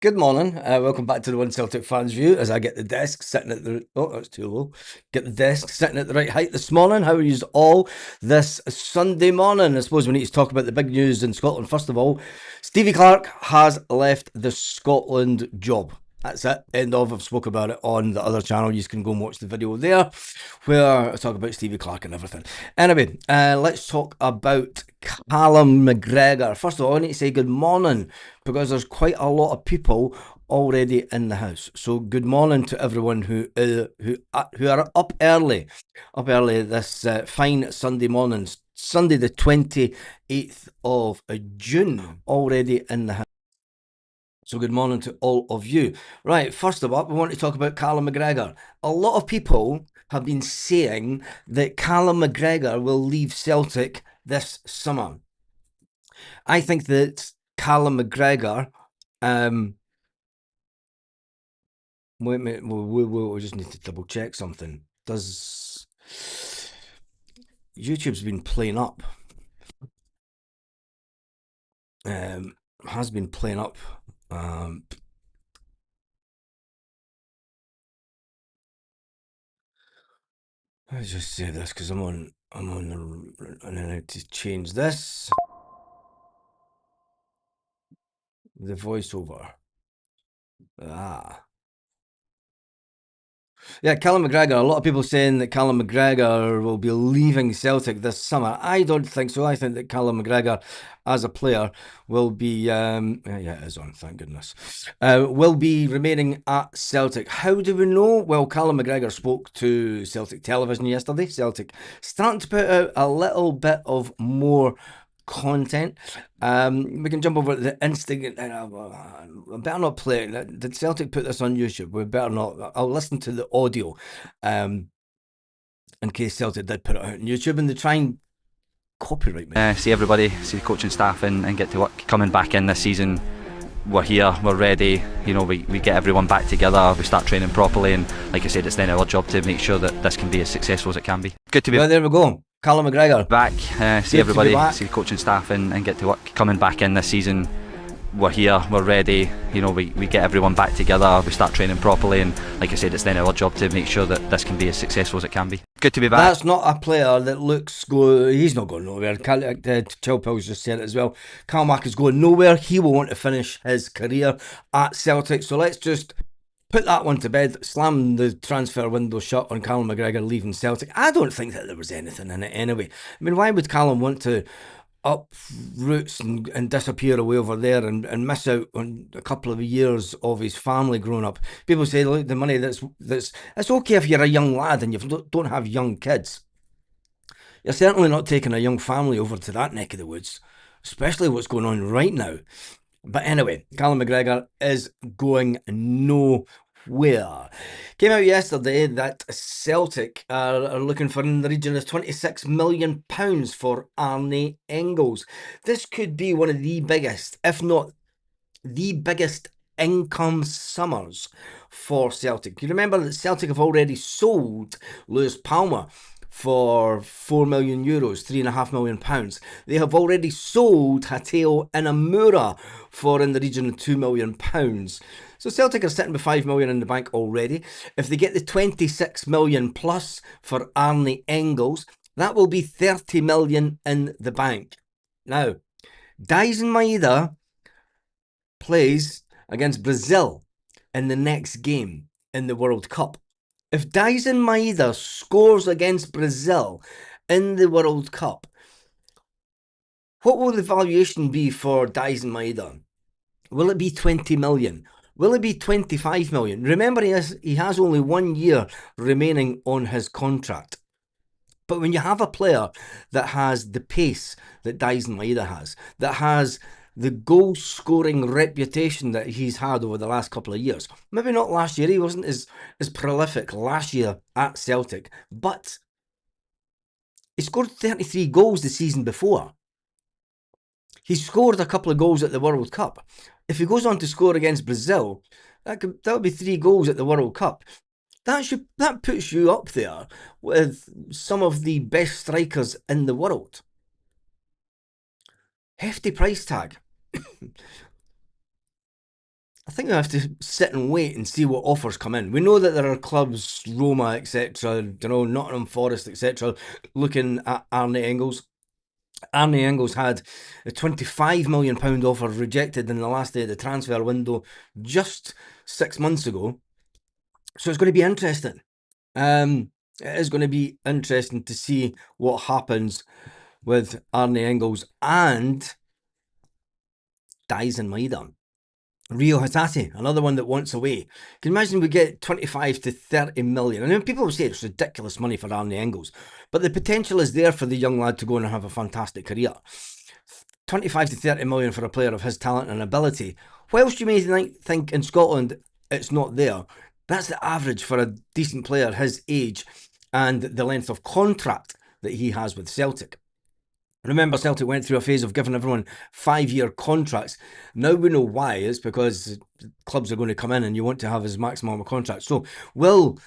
Good morning. Welcome back to the One Celtic Fans View. As I get the desk sitting at the that's too low. Get the desk sitting at the right height this morning. How are you all this Sunday morning? I suppose we need to talk about the big news in Scotland. First of all, Stevie Clarke has left the Scotland job. That's it. End of. I've spoke about it on the other channel. You can go and watch the video there where I talk about Stevie Clarke and everything. Anyway, let's talk about Callum McGregor. First of all, I need to say good morning because there's quite a lot of people already in the house. So good morning to everyone who are up early this fine Sunday morning, Sunday the 28th of June, already in the house. So good morning to all of you. Right, first of all, we want to talk about Callum McGregor. A lot of people have been saying that Callum McGregor will leave Celtic this summer. I think that Callum McGregor, wait a minute, we just need to double check something. YouTube's been playing up. Has been playing up. Let's just save this because I'm on the, and then I need to change this. The voiceover. Yeah, Callum McGregor. A lot of people saying that Callum McGregor will be leaving Celtic this summer. I don't think so. I think that Callum McGregor, as a player, will be. Yeah, it is on. Thank goodness. Will be remaining at Celtic. How do we know? Well, Callum McGregor spoke to Celtic Television yesterday. Celtic starting to put out a little bit of more content. We can jump over to the Instagram. I better not play it. Did Celtic put this on YouTube? We better not. I'll listen to the audio in case Celtic did put it out on YouTube and they try and copyright me. See everybody, see the coaching staff and get to work. Coming back in this season, we're here, we're ready, you know, we get everyone back together, we start training properly, and like I said, it's then our job to make sure that this can be as successful as it can be. Good to be there we go. Callum McGregor back, see everybody, see the coaching staff and get to work. Coming back in this season, we're here, we're ready, you know, we get everyone back together, we start training properly, and like I said, it's then our job to make sure that this can be as successful as it can be. Good to be back. That's not a player that looks he's not going nowhere. Chilpill's just said it as well. Cal Mack is going nowhere. He will want to finish his career at Celtic. So let's just put that one to bed, slam the transfer window shut on Callum McGregor leaving Celtic. I don't think that there was anything in it anyway. I mean, why would Callum want to uproots and disappear away over there and miss out on a couple of years of his family growing up? People say, look, the money that's it's okay if you're a young lad and you don't have young kids. You're certainly not taking a young family over to that neck of the woods, especially what's going on right now. But anyway, Callum McGregor is going nowhere. Came out yesterday that Celtic are looking for in the region of £26 million for Arne Engels. This could be one of the biggest, if not the biggest, income summers for Celtic. You remember that Celtic have already sold Lewis Palmer for €4 million, £3.5 million. They have already sold Hateo Inamura for in the region of £2 million. So Celtic are sitting with £5 million in the bank already. If they get the 26 million plus for Arne Engels, that will be 30 million in the bank. Now, Dyson Maeda plays against Brazil in the next game in the World Cup. If Dyson Maeda scores against Brazil in the World Cup, what will the valuation be for Dyson Maeda? Will it be 20 million? Will it be 25 million? Remember, he has only 1 year remaining on his contract. But when you have a player that has the pace that Dyson Maeda has, that has the goal-scoring reputation that he's had over the last couple of years. Maybe not last year, he wasn't as prolific last year at Celtic, but he scored 33 goals the season before. He scored a couple of goals at the World Cup. If he goes on to score against Brazil, that would be 3 goals at the World Cup. That puts you up there with some of the best strikers in the world. Hefty price tag. I I think we have to sit and wait and see what offers come in. We know that there are clubs, Roma, etc., Nottingham Forest, etc., looking at Arne Engels. Arne Engels had a £25 million offer rejected in the last day of the transfer window just 6 months ago. So it's going to be interesting. It is going to be interesting to see what happens with Arne Engels and Dyson Maida. Rio Hatate, another one that wants away. Can you imagine we get 25 to 30 million? I mean, people will say it's ridiculous money for Arne Engels, but the potential is there for the young lad to go and have a fantastic career. 25 to 30 million for a player of his talent and ability. Whilst you may think in Scotland it's not there, that's the average for a decent player his age and the length of contract that he has with Celtic. Remember, Celtic went through a phase of giving everyone 5-year contracts. Now we know why. It's because clubs are going to come in and you want to have his maximum contract. So will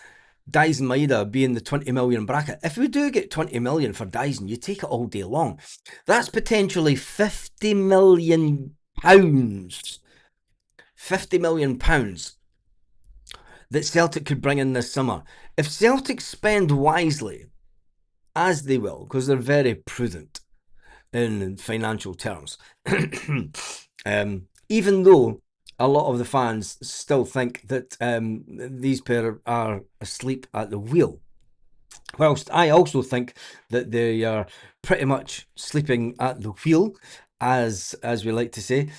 Dyson Maida be in the 20 million bracket? If we do get 20 million for Dyson, you take it all day long. That's potentially 50 million pounds. 50 million pounds that Celtic could bring in this summer. If Celtic spend wisely, as they will, because they're very prudent in financial terms, even though a lot of the fans still think that these pair are asleep at the wheel. Whilst I also think that they are pretty much sleeping at the wheel, as we like to say.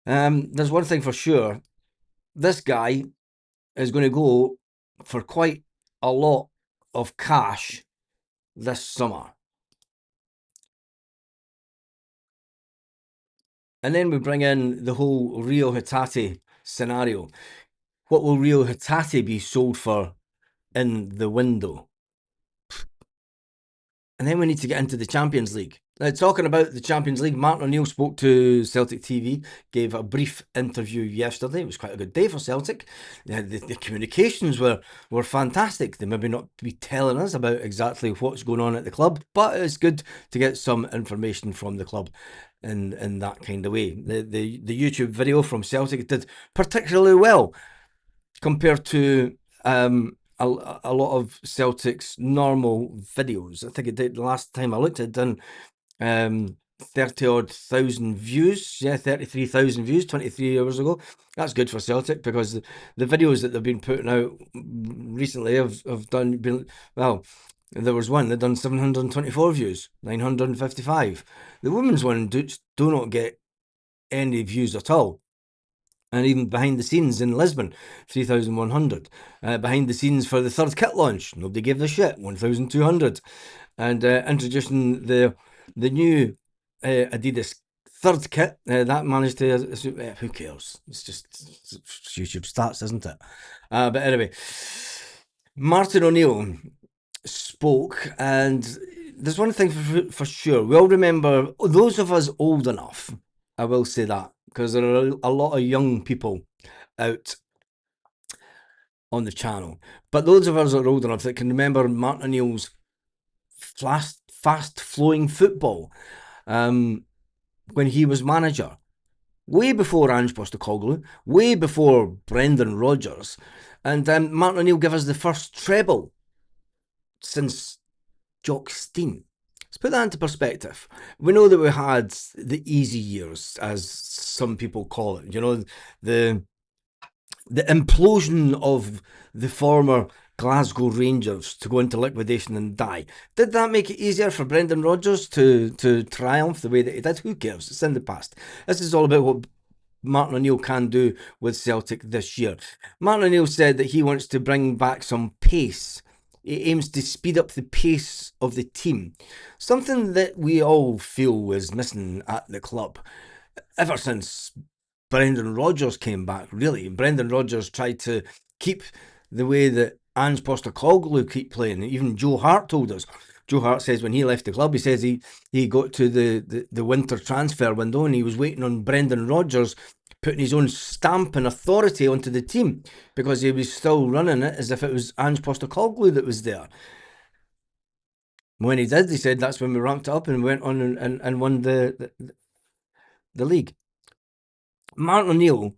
There's one thing for sure. This guy is going to go for quite a lot of cash this summer. And then we bring in the whole Rio Hatate scenario. What will Rio Hatate be sold for in the window? And then we need to get into the Champions League. Now, talking about the Champions League, Martin O'Neill spoke to Celtic TV, gave a brief interview yesterday. It was quite a good day for Celtic. The communications were fantastic. They maybe not be telling us about exactly what's going on at the club, but it's good to get some information from the club in that kind of way. The YouTube video from Celtic did particularly well compared to a lot of Celtic's normal videos. I think it did, the last time I looked, it done 30 odd thousand views. Yeah, 33,000 views 23 hours ago. That's good for Celtic, because the videos that they've been putting out recently have been, well, there was one that done 724 views, 955. The women's one do not get any views at all. And even behind the scenes in Lisbon, 3,100. Behind the scenes for the third kit launch, nobody gave a shit, 1,200. And introducing the new Adidas third kit, that managed to, who cares? It's just YouTube stats, isn't it? But anyway, Martin O'Neill spoke, and there's one thing for sure. We all remember, those of us old enough, I will say that, because there are a lot of young people out on the channel. But those of us that are old enough that can remember Martin O'Neill's fast-flowing football when he was manager, way before Ange Postecoglou, way before Brendan Rodgers, and Martin O'Neill gave us the first treble since Jock Stein. Let's put that into perspective. We know that we had the easy years, as some people call it. You know, the implosion of the former Glasgow Rangers to go into liquidation and die. Did that make it easier for Brendan Rodgers to triumph the way that he did? Who cares? It's in the past. This is all about what Martin O'Neill can do with Celtic this year. Martin O'Neill said that he wants to bring back some pace. He aims to speed up the pace of the team. Something that we all feel was missing at the club ever since Brendan Rodgers came back, really. Brendan Rodgers tried to keep the way that Ange Postecoglou keep playing. Even Joe Hart told us. Joe Hart says when he left the club, he says he got to the winter transfer window and he was waiting on Brendan Rodgers putting his own stamp and authority onto the team, because he was still running it as if it was Ange Postecoglou that was there. When he did, he said that's when we ramped it up and went on and won the league. Martin O'Neill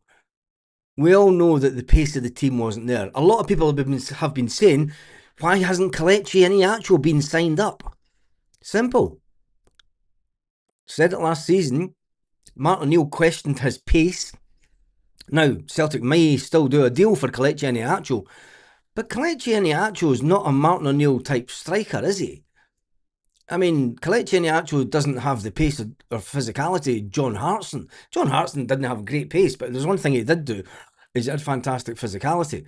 We all know that the pace of the team wasn't there. A lot of people have been saying, why hasn't Kelechi Iheanacho been signed up? Simple. Said it last season. Martin O'Neill questioned his pace. Now, Celtic may still do a deal for Kelechi Iheanacho, but Kelechi Iheanacho is not a Martin O'Neill type striker, is he? I mean, Kelechi Iheanacho doesn't have the pace or physicality John Hartson. John Hartson didn't have great pace, but there's one thing he did do, is he had fantastic physicality.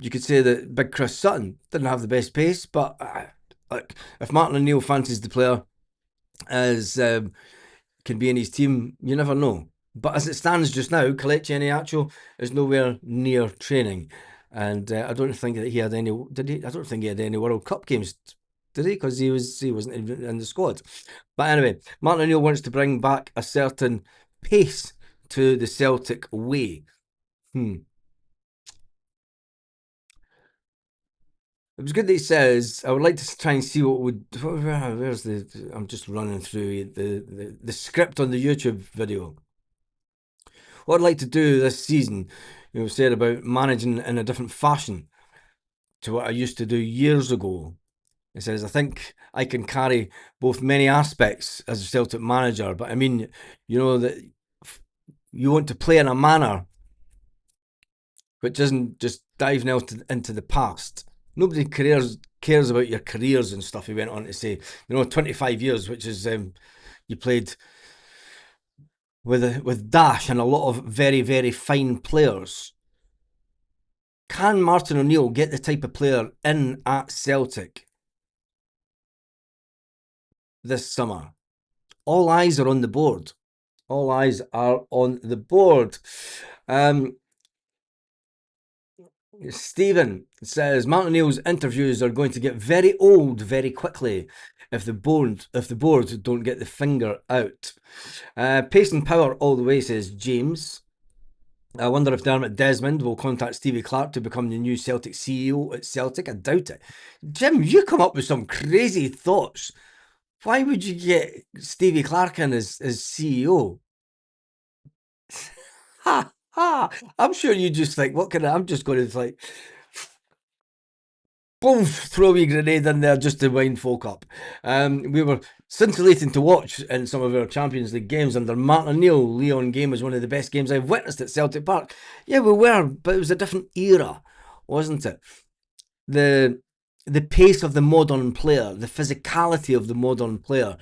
You could say that Big Chris Sutton didn't have the best pace, but like, if Martin O'Neill fancies the player as can be in his team, you never know. But as it stands just now, Kelechi Iheanacho is nowhere near training, and I don't think that he had any. Did he? I don't think he had any World Cup games. Did he? Because he wasn't even in the squad. But anyway, Martin O'Neill wants to bring back a certain pace to the Celtic way. It was good that he says, I would like to try and see what would. Where's the. I'm just running through the script on the YouTube video. What I'd like to do this season, said about managing in a different fashion to what I used to do years ago. He says, I think I can carry both many aspects as a Celtic manager, but I mean, that you want to play in a manner which isn't just diving out into the past. Nobody cares about your careers and stuff. He went on to say, 25 years, which is you played with dash and a lot of very, very fine players. Can Martin O'Neill get the type of player in at Celtic this summer? All eyes are on the board. All eyes are on the board. Stephen says Martin O'Neill's interviews are going to get very old very quickly if the board don't get the finger out. Pace and power all the way, says James. I wonder if Dermot Desmond will contact Stevie Clarke to become the new Celtic CEO at Celtic. I doubt it. Jim, you come up with some crazy thoughts. Why would you get Stevie Clarke in as CEO? Ha ha! I'm sure you just think, I'm just going to boom, throw a wee grenade in there just to wind folk up. We were scintillating to watch in some of our Champions League games under Martin O'Neill. Leon game was one of the best games I've witnessed at Celtic Park. Yeah, we were, but it was a different era, wasn't it? The pace of the modern player, the physicality of the modern player.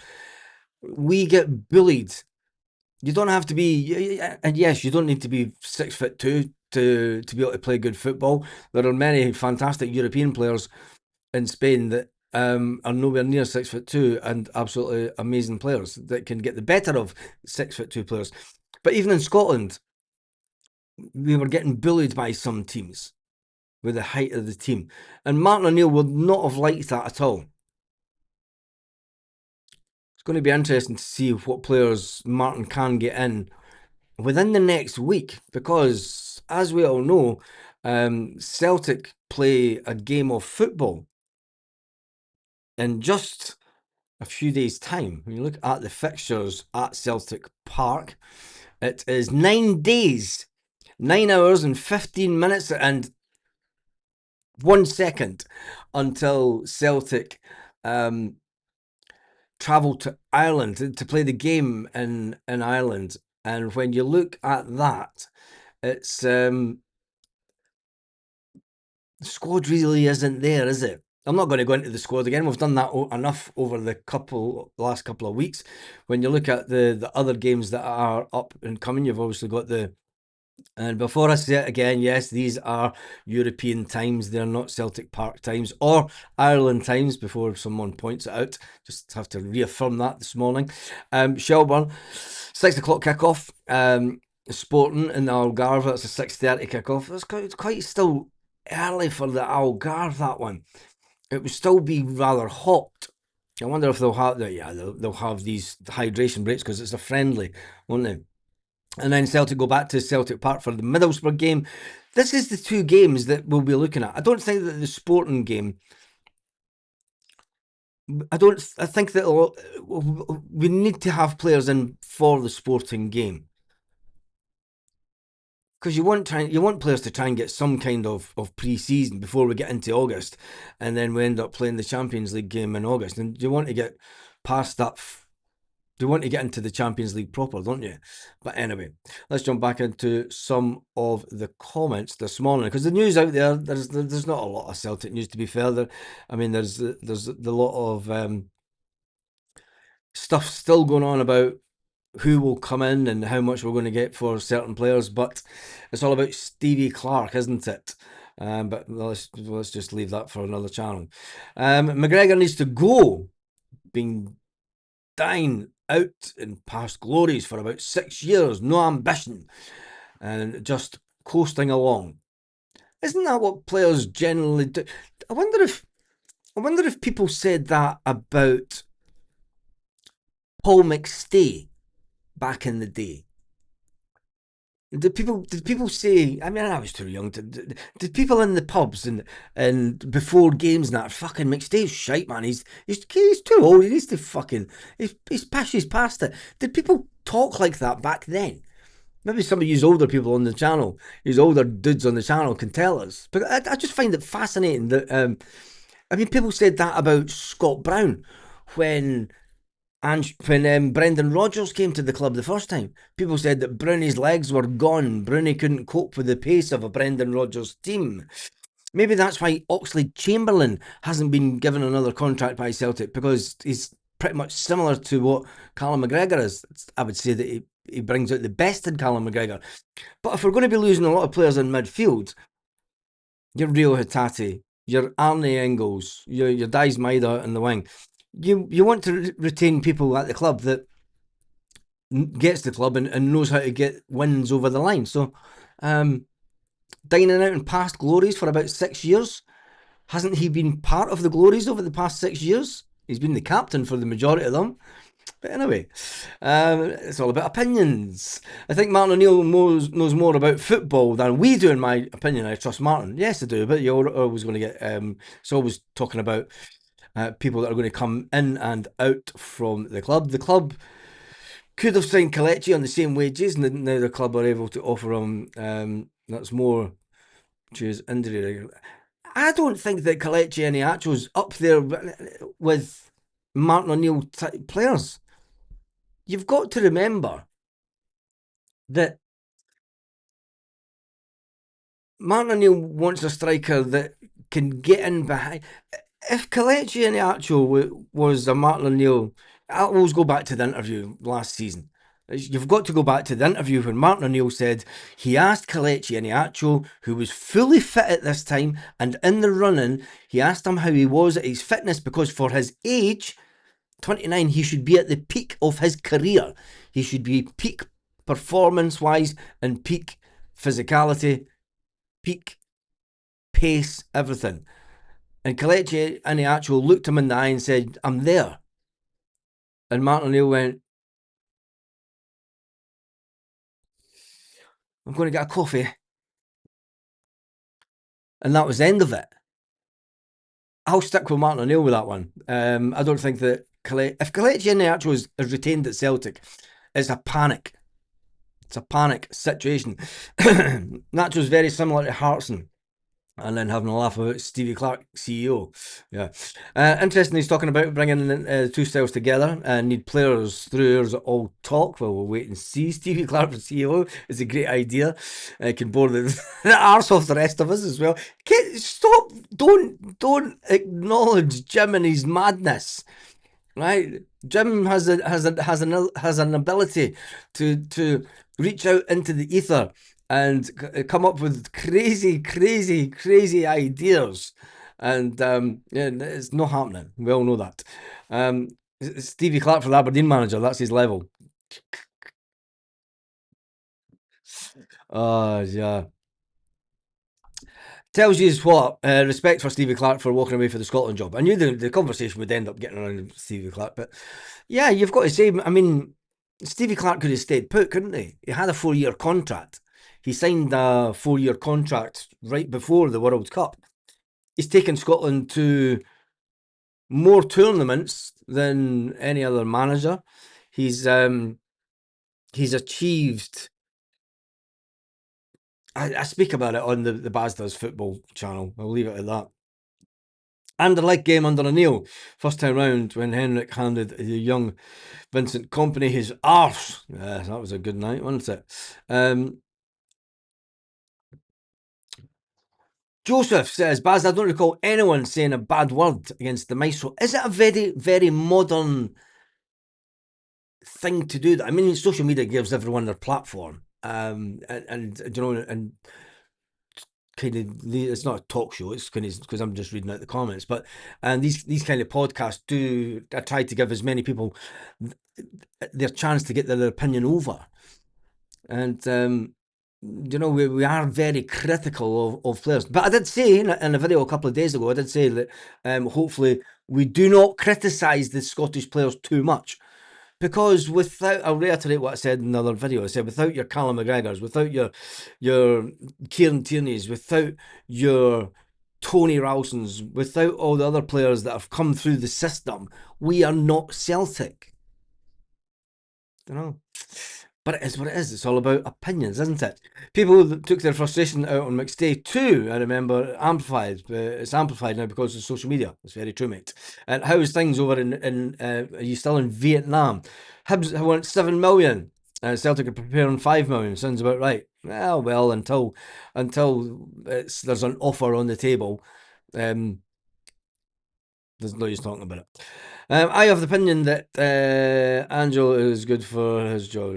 We get bullied. You don't have to be, and yes, you don't need to be 6'2" to be able to play good football. There are many fantastic European players in Spain that are nowhere near 6'2" and absolutely amazing players that can get the better of 6'2" players. But even in Scotland, we were getting bullied by some teams with the height of the team, and Martin O'Neill would not have liked that at all. It's going to be interesting to see what players Martin can get in within the next week, because as we all know, Celtic play a game of football in just a few days' time. When you look at the fixtures at Celtic Park, it is 9 days, 9 hours and 15 minutes and 1 second until Celtic travel to Ireland to play the game in Ireland. And when you look at that, it's the squad really isn't there, is it? I'm not going to go into the squad again. We've done that enough over the last couple of weeks. When you look at the other games that are up and coming, you've obviously got and before I say it again, yes, these are European times. They're not Celtic Park times or Ireland times, before someone points it out. Just have to reaffirm that this morning. Shelbourne, 6 o'clock kickoff. Sporting in the Algarve, that's a 6:30 kickoff. It's quite still early for the Algarve, that one. It would still be rather hot. I wonder if they'll have they'll have these hydration breaks because it's a friendly, won't they? And then Celtic go back to Celtic Park for the Middlesbrough game. This is the two games that we'll be looking at. I don't think that the Sporting game. I think that we need to have players in for the Sporting game. because you want players to try and get some kind of pre-season before we get into August, and then we end up playing the Champions League game in August, and you want to get past that. You want to get into the Champions League proper, don't you? But anyway, let's jump back into some of the comments this morning, because the news out there, there's not a lot of Celtic news, to be fair. I mean, there's a lot of stuff still going on about who will come in and how much we're going to get for certain players, but it's all about Stevie Clark, isn't it? But let's just leave that for another channel. McGregor needs to go. Been dying out in past glories for about 6 years, no ambition, and just coasting along. Isn't that what players generally do? I wonder if people said that about Paul McStay back in the day. Did people say? I mean, I was too young to. Did people in the pubs and before games and that fucking McStay's shite, man? He's too old. He needs to fucking. He's past it. Did people talk like that back then? Maybe some of you older people on the channel, these older dudes on the channel, can tell us. But I just find it fascinating that. I mean, people said that about Scott Brown when when Brendan Rodgers came to the club the first time. People said that Brownie's legs were gone. Brownie couldn't cope with the pace of a Brendan Rodgers team. Maybe that's why Oxlade-Chamberlain hasn't been given another contract by Celtic, because he's pretty much similar to what Callum McGregor is. I would say that he brings out the best in Callum McGregor. But if we're going to be losing a lot of players in midfield, your Rio Hatate, your Arne Engels, your Dies Maida in the wing, you want to retain people at the club that gets the club and knows how to get wins over the line. So, dining out in past glories for about 6 years. Hasn't he been part of the glories over the past 6 years? He's been the captain for the majority of them. But anyway, it's all about opinions. I think Martin O'Neill knows more about football than we do, in my opinion. I trust Martin. Yes, I do, but you're always going to get... it's always talking about people that are going to come in and out from the club. The club could have signed Kelechi on the same wages, and now the club are able to offer him that's more to his injury. I don't think that Kelechi Iheanacho's up there with Martin O'Neill players. You've got to remember that Martin O'Neill wants a striker that can get in behind. If Kelechi Iheanacho was a Martin O'Neill, I'll always go back to the interview last season. You've got to go back to the interview when Martin O'Neill said he asked Kelechi Iheanacho, who was fully fit at this time and in the running, he asked him how he was at his fitness, because for his age, 29, he should be at the peak of his career. He should be peak performance-wise and peak physicality, peak pace, everything. And Kelechi Iheanacho looked him in the eye and said, I'm there. And Martin O'Neill went, I'm going to get a coffee. And that was the end of it. I'll stick with Martin O'Neill with that one. I don't think that if Kelechi Iheanacho is retained at Celtic, it's a panic. It's a panic situation. Nacho's very similar to Hartson. And then having a laugh about Stevie Clark, CEO. Yeah. Interesting, he's talking about bringing two styles together and need players through us all talk. Well, we'll wait and see. Stevie Clark for CEO is a great idea. Can bore the arse off the rest of us as well. Stop! Don't acknowledge Jim and his madness. Right? Jim has an ability to reach out into the ether and come up with crazy ideas, and yeah, it's not happening. We all know that. Stevie Clark for the Aberdeen manager, that's his level. Oh yeah. Tells you what, respect for Stevie Clark for walking away for the Scotland job. I knew the conversation would end up getting around Stevie Clark, but yeah, you've got to say, I mean, Stevie Clark could have stayed put, couldn't he? He had a 4-year contract. He signed a 4-year contract right before the World Cup. He's taken Scotland to more tournaments than any other manager. He's achieved I speak about it on the Bastards football channel. I'll leave it at that. And the leg game under O'Neill, first time round when Henrik handed the young Vincent Kompany his arse. That was a good night, wasn't it? Joseph says, Baz, I don't recall anyone saying a bad word against the Maestro. Is it a very, very modern thing to do that? I mean, social media gives everyone their platform. And you know, and kind of, it's not a talk show, it's kind of because I'm just reading out the comments, but and these kind of podcasts do, I try to give as many people their chance to get their opinion over. And you know, we are very critical of players. But I did say in a video a couple of days ago, I did say that hopefully we do not criticise the Scottish players too much. Because without, I'll reiterate what I said in another video. I said, without your Callum McGregors, without your Kieran Tierney's, without your Tony Ralston's, without all the other players that have come through the system, we are not Celtic. You know, but it is what it is. It's all about opinions, isn't it? People took their frustration out on McStay too. I remember amplified. It's amplified now because of social media. It's very true, mate. And how's things over in? Are you still in Vietnam? Hibs want 7 million. Celtic are preparing 5 million. Sounds about right. Well, until there's an offer on the table. There's no use talking about it. I have the opinion that Angel is good for his job.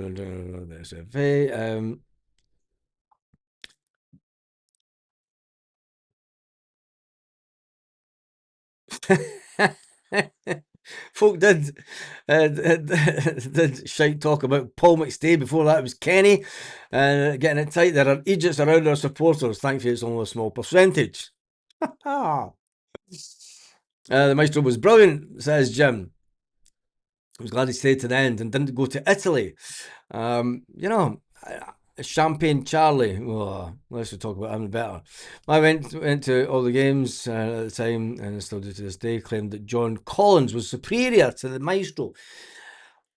Folk did shite talk about Paul McStay. Before that, it was Kenny. Getting it tight. There are idiots around our supporters. Thankfully, it's only a small percentage. The Maestro was brilliant, says Jim. I was glad he stayed to the end and didn't go to Italy. You know, Champagne Charlie. Oh, let's talk about him better. I went to all the games at the time, and I still do to this day, claimed that John Collins was superior to the Maestro.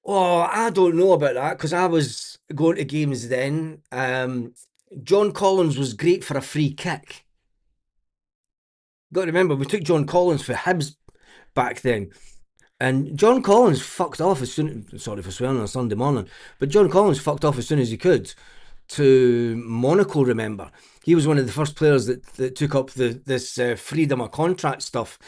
Oh, I don't know about that because I was going to games then. John Collins was great for a free kick. Got to remember, we took John Collins for Hibs back then. And John Collins fucked off as soon. Sorry for swearing on a Sunday morning, but John Collins fucked off as soon as he could to Monaco. Remember, he was one of the first players that took up this freedom of contract stuff,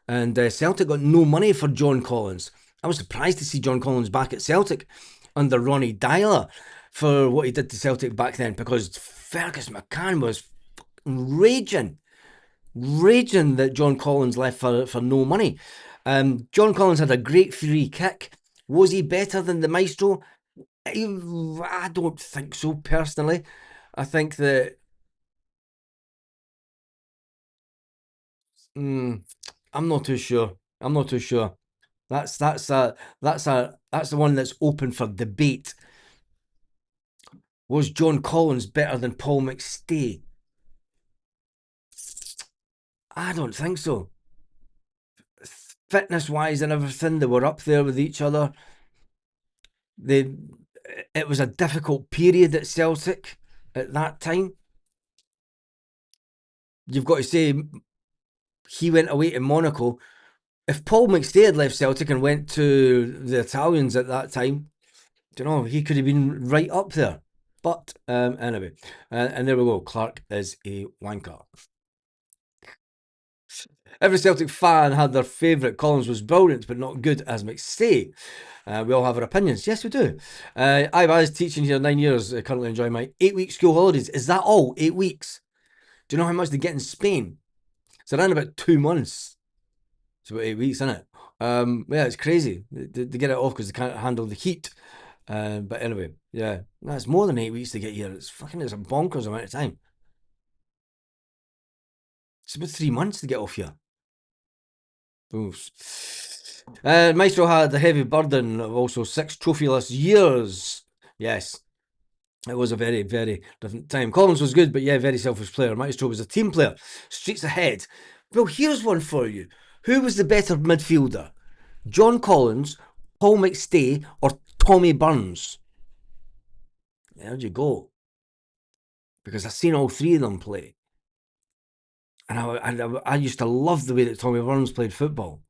and Celtic got no money for John Collins. I was surprised to see John Collins back at Celtic under Ronnie Dyler for what he did to Celtic back then, because Fergus McCann was raging that John Collins left for no money. John Collins had a great free kick. Was he better than the Maestro? I don't think so, personally. I think that I'm not too sure. I'm not too sure. That's the one that's open for debate. Was John Collins better than Paul McStay? I don't think so. Fitness wise and everything, they were up there with each other. It was a difficult period at Celtic at that time. You've got to say he went away to Monaco. If Paul McStay had left Celtic and went to the Italians at that time, you know, he could have been right up there. But anyway, and there we go. Clark is a wanker. Every Celtic fan had their favourite. Collins was brilliant, but not good as McStay. We all have our opinions. Yes, we do. I was teaching here 9 years, currently enjoying my 8-week school holidays. Is that all? 8 weeks? Do you know how much they get in Spain? It's around about 2 months. It's about 8 weeks, isn't it? Yeah, it's crazy. They get it off because they can't handle the heat. But anyway, yeah. No, it's more than 8 weeks to get here. It's a bonkers amount of time. It's about 3 months to get off here. Maestro had the heavy burden of also 6 trophyless years. Yes, it was a very, very different time. Collins was good, but yeah, very selfish player. Maestro was a team player. Streets ahead. Well, here's one for you. Who was the better midfielder? John Collins, Paul McStay, or Tommy Burns? There you go. because I've seen all three of them play. And I used to love the way that Tommy Burns played football.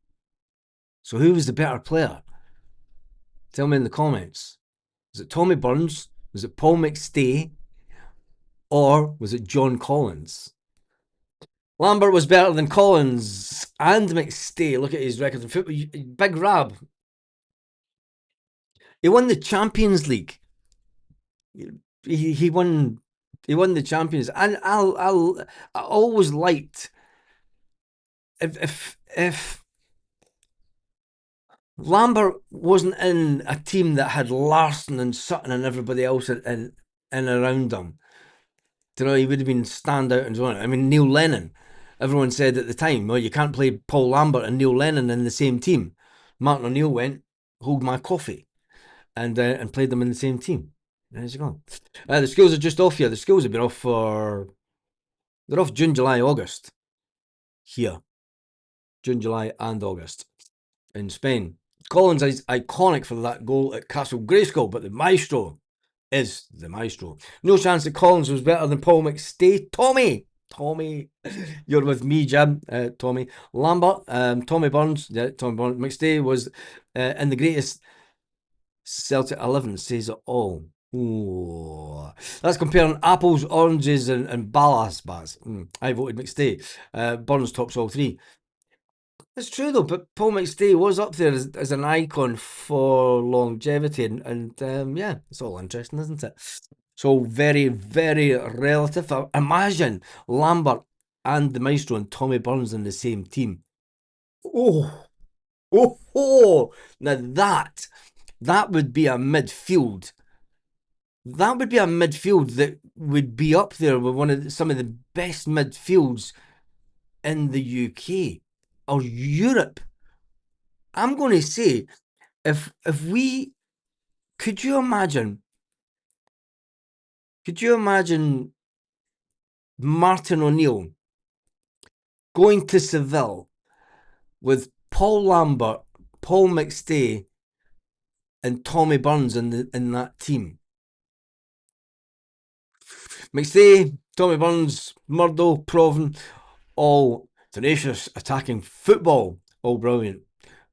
So who was the better player? Tell me in the comments. Was it Tommy Burns? Was it Paul McStay? Or was it John Collins? Lambert was better than Collins and McStay. Look at his record in football. Big Rab. He won the Champions League. He won the Champions, and I always liked if Lambert wasn't in a team that had Larsson and Sutton and everybody else in around him. You know, he would have been standout and so on. I mean, Neil Lennon. Everyone said at the time, well, you can't play Paul Lambert and Neil Lennon in the same team. Martin O'Neill went, hold my coffee, and played them in the same team. There you go. The schools are just off here. The schools have been off they're off June, July, August. Here. June, July, and August. In Spain. Collins is iconic for that goal at Castle Grayskull, but the maestro is the maestro. No chance that Collins was better than Paul McStay. Tommy, you're with me, Jim. Tommy Lambert, Tommy Burns. Yeah, Tommy Burns. McStay was in the greatest Celtic 11. Says it all. Ooh. That's comparing apples, oranges, and ballast bars. I voted McStay. Burns tops all three. It's true though, but Paul McStay was up there as an icon for longevity, and yeah, it's all interesting, isn't it? So very, very relative. Imagine Lambert and the Maestro and Tommy Burns in the same team. Oh, now that would be a midfield. That would be a midfield that would be up there with some of the best midfields in the UK or Europe. I'm going to say, if we could you imagine Martin O'Neill going to Seville with Paul Lambert, Paul McStay, and Tommy Burns in that team? McStay, Tommy Burns, Murdo, Proven, all tenacious attacking football, all brilliant.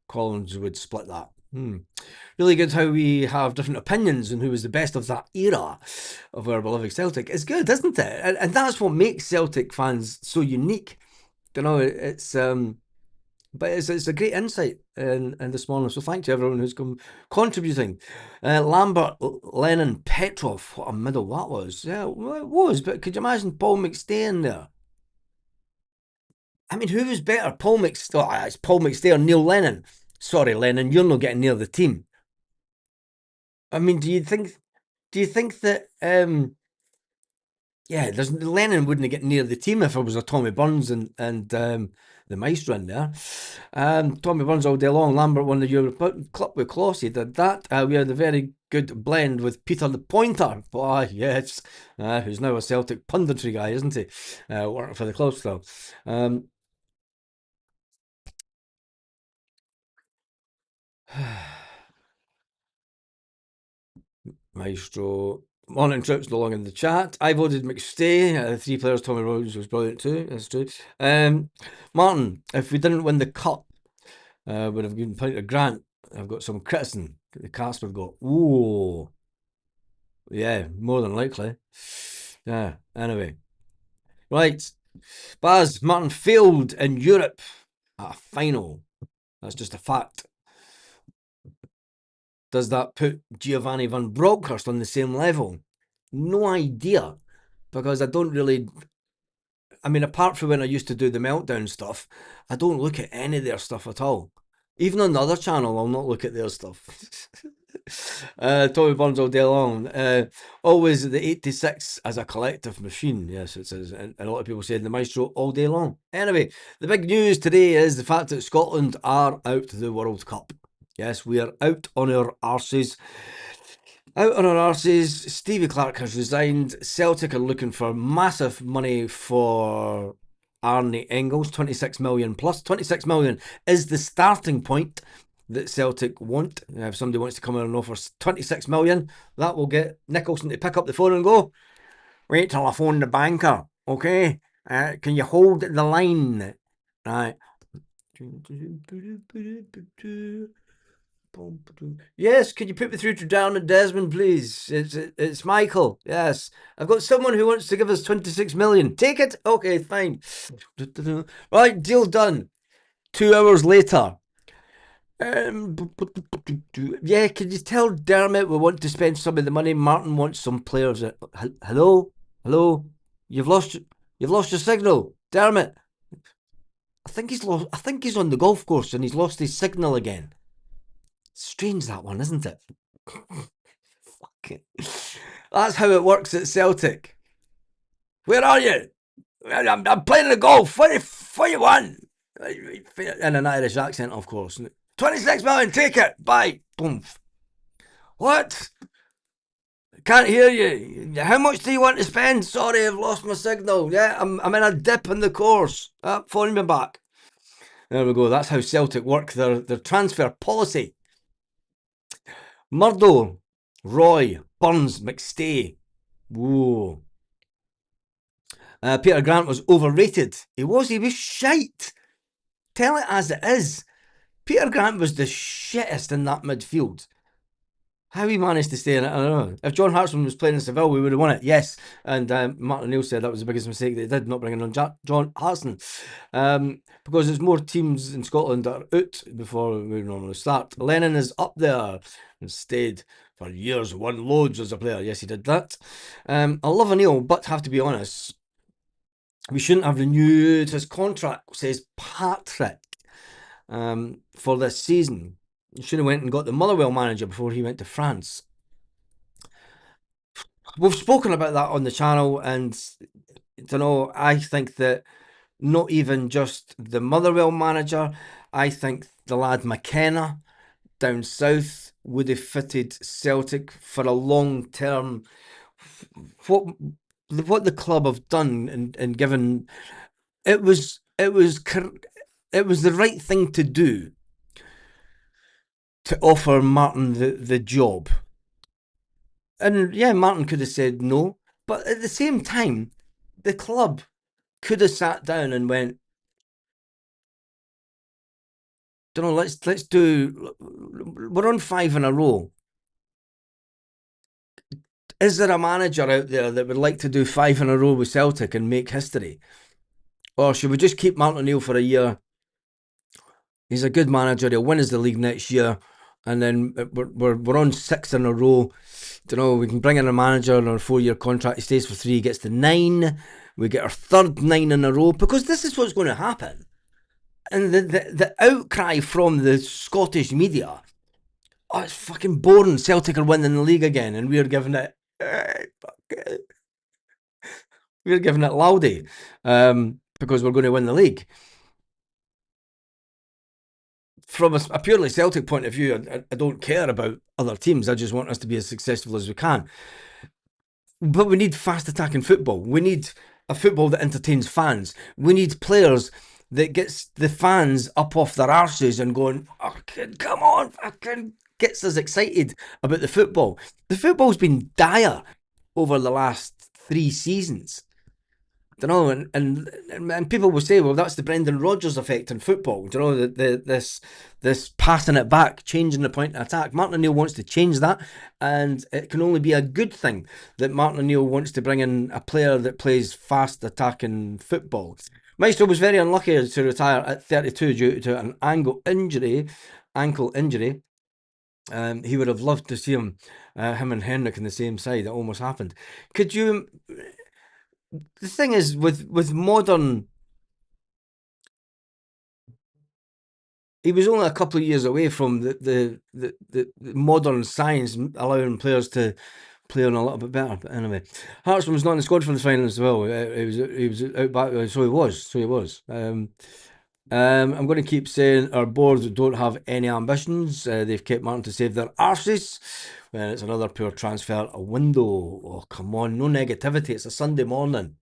Collins would split that. Really good how we have different opinions on who was the best of that era of our beloved Celtic. It's good, isn't it? And that's what makes Celtic fans so unique. You know, but it's a great insight in this morning. So thank you everyone who's contributing. Lambert, Lennon, Petrov. What a middle that was. Yeah, well, it was. But could you imagine Paul McStay in there? I mean, who was better, Paul McStay? Oh, it's Paul McStay or Neil Lennon. Sorry, Lennon, you're not getting near the team. I mean, do you think that yeah, Lennon wouldn't get near the team if it was a Tommy Burns and the Maestro in there. Tommy Burns all day long. Lambert won the European Cup with Kloss. He did that. We had a very good blend with Peter the Pointer. Boy, yes, who's now a Celtic punditry guy, isn't he? Working for the club still. Maestro. Morning trips no longer in the chat. I voted McStay. 3 players. Tommy Rose was brilliant too. That's true. Martin, if we didn't win the cup, would have given point to Grant. I've got some criticism. The Casper got. Ooh. Yeah, more than likely. Yeah. Anyway, right. Baz, Martin failed in Europe at a final. That's just a fact. Does that put Giovanni van Bronckhorst on the same level? No idea, because I don't really. I mean, apart from when I used to do the Meltdown stuff, I don't look at any of their stuff at all. Even on the other channel, I'll not look at their stuff. Tommy Burns all day long. Always the 86 as a collective machine. Yes, it says. And a lot of people say the Maestro all day long. Anyway, the big news today is the fact that Scotland are out of the World Cup. Yes, we are out on our arses. Out on our arses. Stevie Clark has resigned. Celtic are looking for massive money for Arnie Engels, 26 million plus. 26 million is the starting point that Celtic want. If somebody wants to come in and offer 26 million, that will get Nicholson to pick up the phone and go, Wait till I phone the banker, okay? Can you hold the line? Right. Yes, could you put me through to Darren Desmond, please? It's Michael. Yes, I've got someone who wants to give us 26 million. Take it. Okay, fine. Right, deal done. 2 hours later. Yeah, can you tell Dermot we want to spend some of the money? Martin wants some players. Hello, hello. You've lost your signal, Dermot. I think he's lost. I think he's on the golf course and he's lost his signal again. Strange that one, isn't it? Fuck it. That's how it works at Celtic. Where are you? I'm playing the golf. What you want? In an Irish accent, of course. 26 million, take it. Bye. Boom. What? Can't hear you. How much do you want to spend? Sorry, I've lost my signal. Yeah, I'm in a dip in the course. Phone me back. There we go. That's how Celtic work their transfer policy. Murdo, Roy, Burns, McStay. Whoa. Peter Grant was overrated. He was shite. Tell it as it is. Peter Grant was the shittest in that midfield. How he managed to stay in it, I don't know. If John Hartson was playing in Seville, we would have won it, yes. And Martin O'Neill said that was the biggest mistake they did, not bringing on John Hartson. Because there's more teams in Scotland that are out before we normally start. Lennon is up there and stayed for years, won loads as a player. Yes, he did that. I love O'Neill, but have to be honest, we shouldn't have renewed his contract, says Patrick, for this season. He should have went and got the Motherwell manager before he went to France. We've spoken about that on the channel, and I think that not even just the Motherwell manager, I think the lad McKenna down south would have fitted Celtic for a long term. What the club have done and given, it was the right thing to do to offer Martin the job. And yeah, Martin could have said no, but at the same time, the club could have sat down and went, don't know, let's do, we're on 5 in a row. Is there a manager out there that would like to do 5 in a row with Celtic and make history? Or should we just keep Martin O'Neill for a year? He's a good manager, he'll win us the league next year, and then we're on 6 in a row. We can bring in a manager on a 4-year contract, he stays for 3, gets to 9, we get our third 9 in a row, because this is what's going to happen. And the outcry from the Scottish media, oh, it's fucking boring, Celtic are winning the league again, and we're giving it loudy, because we're going to win the league. From a purely Celtic point of view, I don't care about other teams. I just want us to be as successful as we can. But we need fast attacking football. We need a football that entertains fans. We need players that gets the fans up off their arses and going, fucking come on, fucking gets us excited about the football. The football's been dire over the last 3 seasons. And people will say, well, that's the Brendan Rodgers effect in football. This passing it back, changing the point of attack. Martin O'Neill wants to change that, and it can only be a good thing that Martin O'Neill wants to bring in a player that plays fast attacking football. Maestro was very unlucky to retire at 32 due to an ankle injury. He would have loved to see him and Henrik in the same side. It almost happened. Could you? The thing is, with modern, he was only a couple of years away from the modern science allowing players to play on a little bit better. But anyway, Hartson was not in the squad for the final as well. He was out back, so he was. I'm going to keep saying our board don't have any ambitions. They've kept Martin to save their arses. Well, it's another poor transfer window. Oh, come on, no negativity. It's a Sunday morning.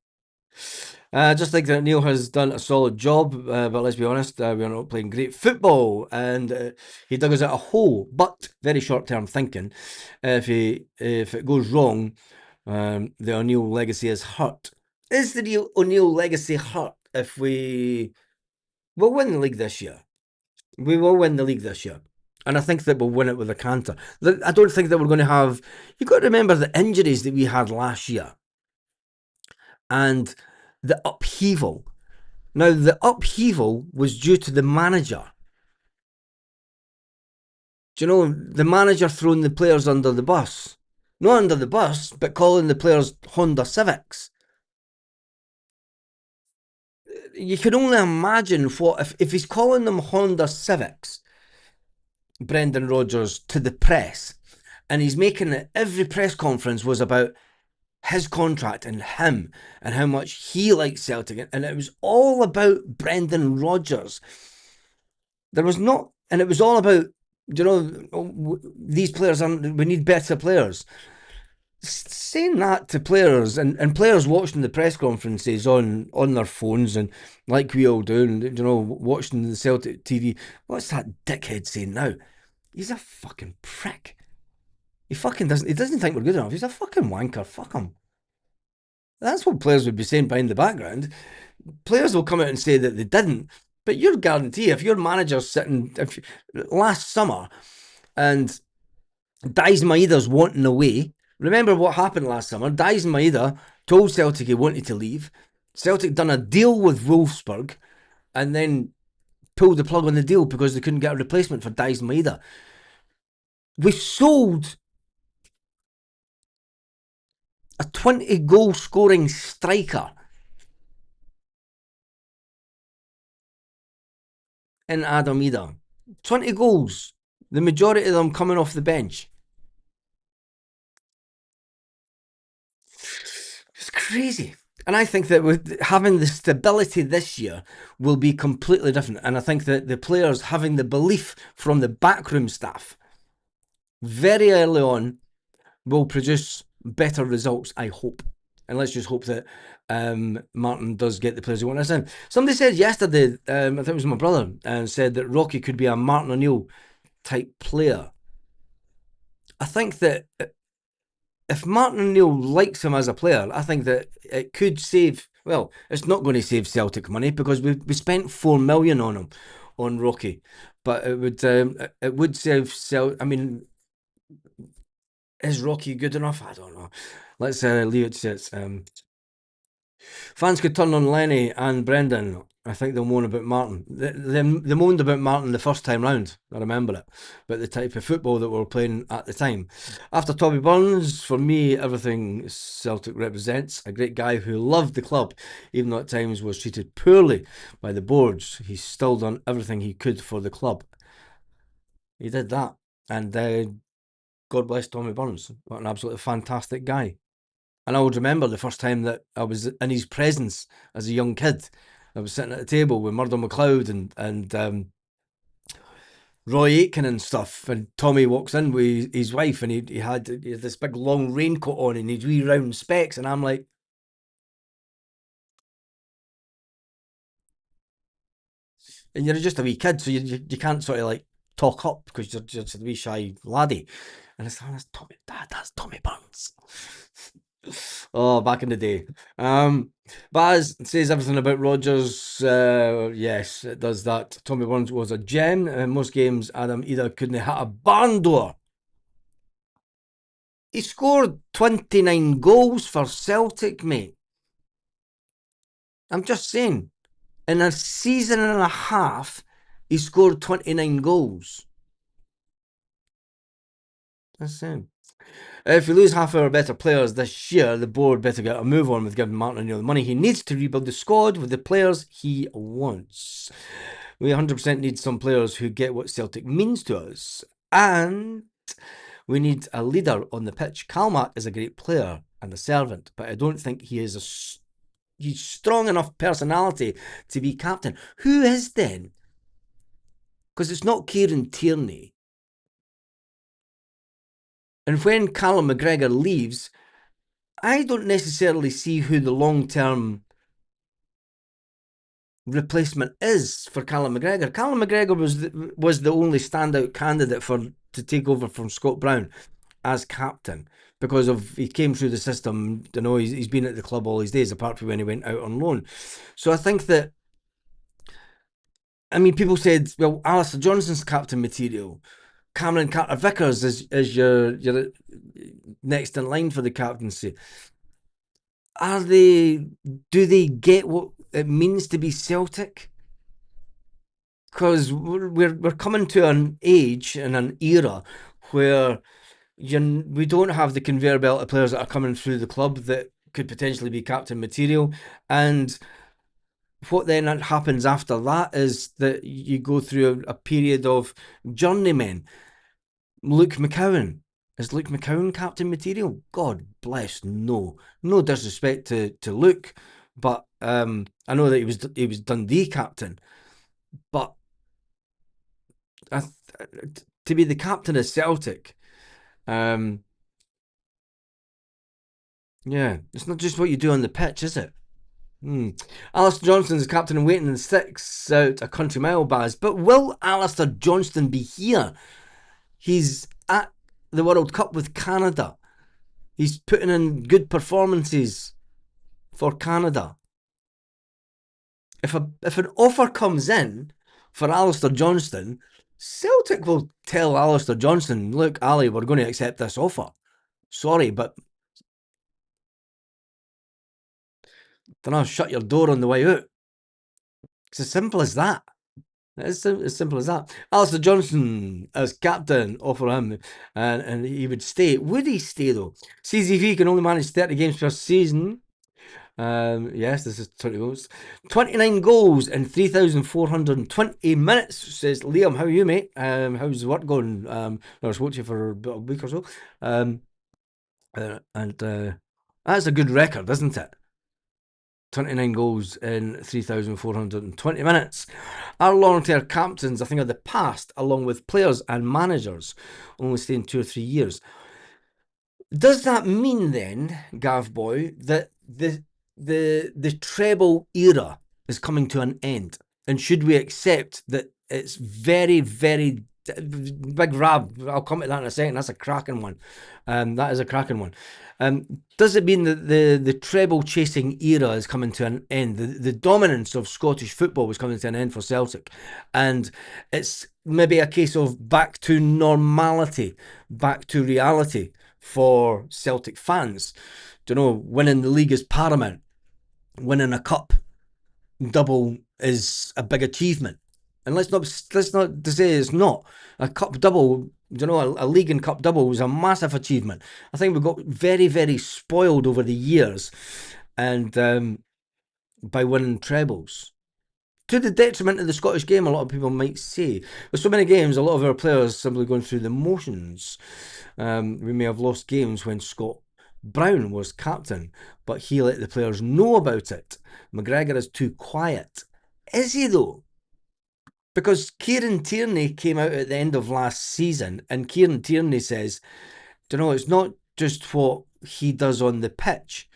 Just think that Neil has done a solid job, but let's be honest, we are not playing great football, and he dug us out a hole. But very short-term thinking. If it goes wrong, The O'Neill legacy is hurt. Is the O'Neill legacy hurt if we'll win the league this year? We will win the league this year. And I think that we'll win it with a canter. I don't think that we're going to have... You've got to remember the injuries that we had last year. And the upheaval. Now, the upheaval was due to the manager. Do you know, the manager throwing the players under the bus? Not under the bus, but calling the players Honda Civics. You can only imagine what... If he's calling them Honda Civics, Brendan Rodgers, to the press, and he's making it... Every press conference was about his contract and him and how much he likes Celtic, and it was all about Brendan Rodgers. There was not... And it was all about, you know, these players aren't... We need better players. Saying that to players and players watching the press conferences on their phones and like we all do, and you know, watching the Celtic TV. What's that dickhead saying now? He's a fucking prick. He doesn't think we're good enough. He's a fucking wanker. Fuck him. That's what players would be saying behind the background. Players will come out and say that they didn't, but you're guarantee if your manager's sitting last summer and Daiz Maeda's wanting away. Remember what happened last summer? Daiz Maeda told Celtic he wanted to leave. Celtic done a deal with Wolfsburg and then pulled the plug on the deal because they couldn't get a replacement for Daiz Maeda. We sold a 20-goal scoring striker in Adam Idah. 20 goals. The majority of them coming off the bench. It's crazy. And I think that with having the stability this year will be completely different. And I think that the players having the belief from the backroom staff very early on will produce better results, I hope. And let's just hope that Martin does get the players he wants in. Somebody said yesterday, I think it was my brother, and said that Rocky could be a Martin O'Neill type player. I think that if Martin O'Neill likes him as a player, I think that it could save... Well, it's not going to save Celtic money because we spent $4 million on him, on Rocky. But it would save Celtic... I mean, is Rocky good enough? I don't know. Let's leave it to it. Fans could turn on Lenny and Brendan. I think they'll moan about Martin. They moaned about Martin the first time round. I remember it. But the type of football that we were playing at the time. After Tommy Burns, for me, everything Celtic represents. A great guy who loved the club, even though at times was treated poorly by the boards. He's still done everything he could for the club. He did that. And God bless Tommy Burns. What an absolutely fantastic guy. And I would remember the first time that I was in his presence as a young kid. I was sitting at a table with Murdo McLeod and Roy Aitken and stuff. And Tommy walks in with his wife and he had this big long raincoat on and his wee round specs. And I'm like... And you're just a wee kid, so you can't sort of like talk up because you're just a wee shy laddie. And it's like, that's Tommy Burns. Oh, back in the day. Baz says everything about Rodgers. Yes, it does that. Tommy Burns was a gem. In most games, Adam either couldn't hit a barn door. He scored 29 goals for Celtic, mate. I'm just saying. In a season and a half, he scored 29 goals. That's it. If we lose half our better players this year, the board better get a move on with giving Martin O'Neill the money he needs to rebuild the squad with the players he wants. We 100% need some players who get what Celtic means to us. And we need a leader on the pitch. Callum is a great player and a servant, but I don't think he is he's strong enough personality to be captain. Who is then? Because it's not Kieran Tierney. And when Callum McGregor leaves, I don't necessarily see who the long-term replacement is for Callum McGregor. Callum McGregor was the only standout candidate to take over from Scott Brown as captain because of he came through the system. You know, he's been at the club all his days, apart from when he went out on loan. So I think that, I mean, people said, well, Alistair Johnston's captain material. Cameron Carter-Vickers is your next in line for the captaincy. Do they get what it means to be Celtic? Because we're coming to an age and an era where we don't have the conveyor belt of players that are coming through the club that could potentially be captain material. And what then happens after that is that you go through a period of journeymen. Luke McCowan. Is Luke McCowan captain material? God bless, no. No disrespect to Luke, but I know that he was Dundee captain, but to be the captain of Celtic, yeah, it's not just what you do on the pitch, is it? Alistair Johnston's captain and waiting in 6 out a country mile, Baz. But will Alistair Johnston be here? He's at the World Cup with Canada. He's putting in good performances for Canada. If an offer comes in for Alistair Johnston, Celtic will tell Alistair Johnston, look, Ali, we're going to accept this offer. Sorry, but then I'll shut your door on the way out. It's as simple as that. It's as simple as that. Alistair Johnston as captain, offer him, and he would stay. Would he stay though? CZV can only manage 30 games per season. Yes, this is 20 goals. 29 goals in 3,420 minutes, says Liam. How are you, mate? How's the work going? I spoke to you for about a week or so. That's a good record, isn't it? 29 goals in 3,420 minutes. Our long-term captains, I think, are the past, along with players and managers, only staying 2 or 3 years. Does that mean then, Gav Boy, that the treble era is coming to an end? And should we accept that it's very, very big Rab? I'll come to that in a second. That's a cracking one. That is a cracking one. Does it mean that the treble chasing era is coming to an end? The dominance of Scottish football was coming to an end for Celtic, and it's maybe a case of back to normality, back to reality for Celtic fans. Do you know, winning the league is paramount. Winning a cup double is a big achievement. And let's not say it's not. A cup double, you know, a league and cup double was a massive achievement. I think we got very, very spoiled over the years, and by winning trebles, to the detriment of the Scottish game, a lot of people might say. With so many games, a lot of our players simply going through the motions. We may have lost games when Scott Brown was captain, but he let the players know about it. McGregor is too quiet. Is he though? Because Kieran Tierney came out at the end of last season, and Kieran Tierney says, you know, it's not just what he does on the pitch,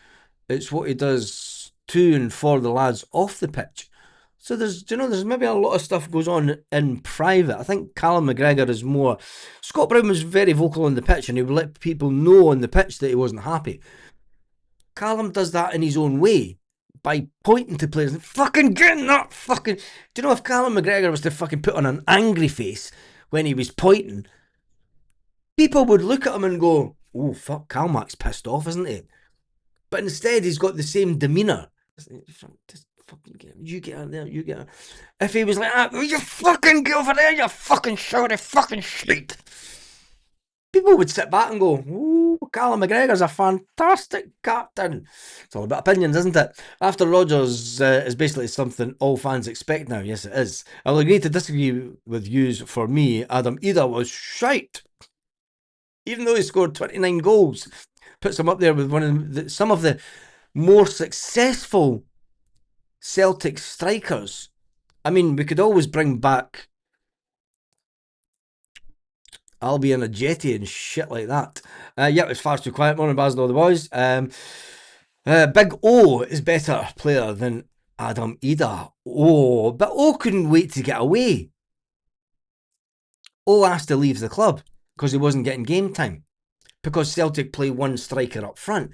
it's what he does to and for the lads off the pitch. So there's maybe a lot of stuff goes on in private. I think Callum McGregor is more. Scott Brown was very vocal on the pitch, and he would let people know on the pitch that he wasn't happy. Callum does that in his own way by pointing to players and fucking getting that fucking. Do you know, if Callum McGregor was to fucking put on an angry face when he was pointing, people would look at him and go, "Oh fuck, Calmac's pissed off, isn't he?" But instead, he's got the same demeanour. Just fucking you get out there, you get out. If he was like, you fucking get over there, you fucking shouty fucking shit, people would sit back and go, ooh, Callum McGregor's a fantastic captain. It's all about opinions, isn't it? After Rodgers is basically something all fans expect now. Yes, it is. I'll agree to disagree with yous. For me, Adam Ida was shite. Even though he scored 29 goals, puts him up there with some of the more successful Celtic strikers. I mean, we could always bring back Albion, a jetty and shit like that. Yeah, it's far too quiet. Morning, Baz and all the boys. Big O is better player than Adam Ida. Oh, but O couldn't wait to get away. O asked to leave the club because he wasn't getting game time. because Celtic play one striker up front.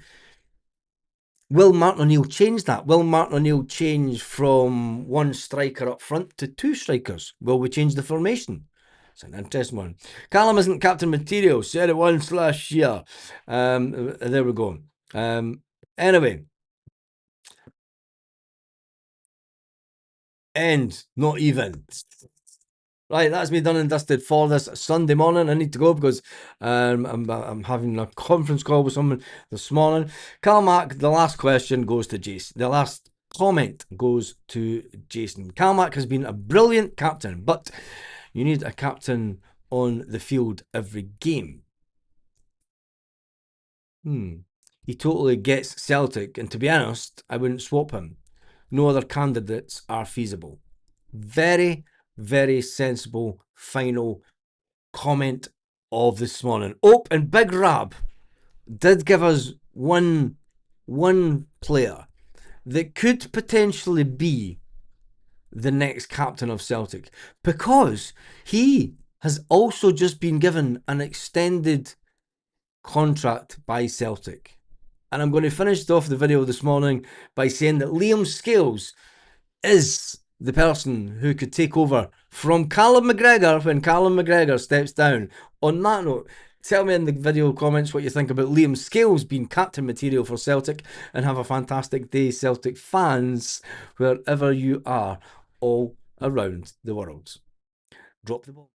Will Martin O'Neill change that? Will Martin O'Neill change from one striker up front to two strikers? Will we change the formation? It's an interesting one. Callum isn't captain material. Said it once last year. There we go. Anyway. End. Not even. Right, that's me done and dusted for this Sunday morning. I need to go because I'm having a conference call with someone this morning. Carmack, the last question goes to Jason. The last comment goes to Jason. Carmack has been a brilliant captain, but you need a captain on the field every game. He totally gets Celtic, and to be honest, I wouldn't swap him. No other candidates are feasible. Very, very sensible final comment of this morning. Oh, and Big Rab did give us one player that could potentially be the next captain of Celtic, because he has also just been given an extended contract by Celtic. And I'm going to finish off the video this morning by saying that Liam Scales is the person who could take over from Callum McGregor when Callum McGregor steps down. On that note, tell me in the video comments what you think about Liam Scales being captain material for Celtic, and have a fantastic day, Celtic fans, wherever you are all around the world. Drop the ball.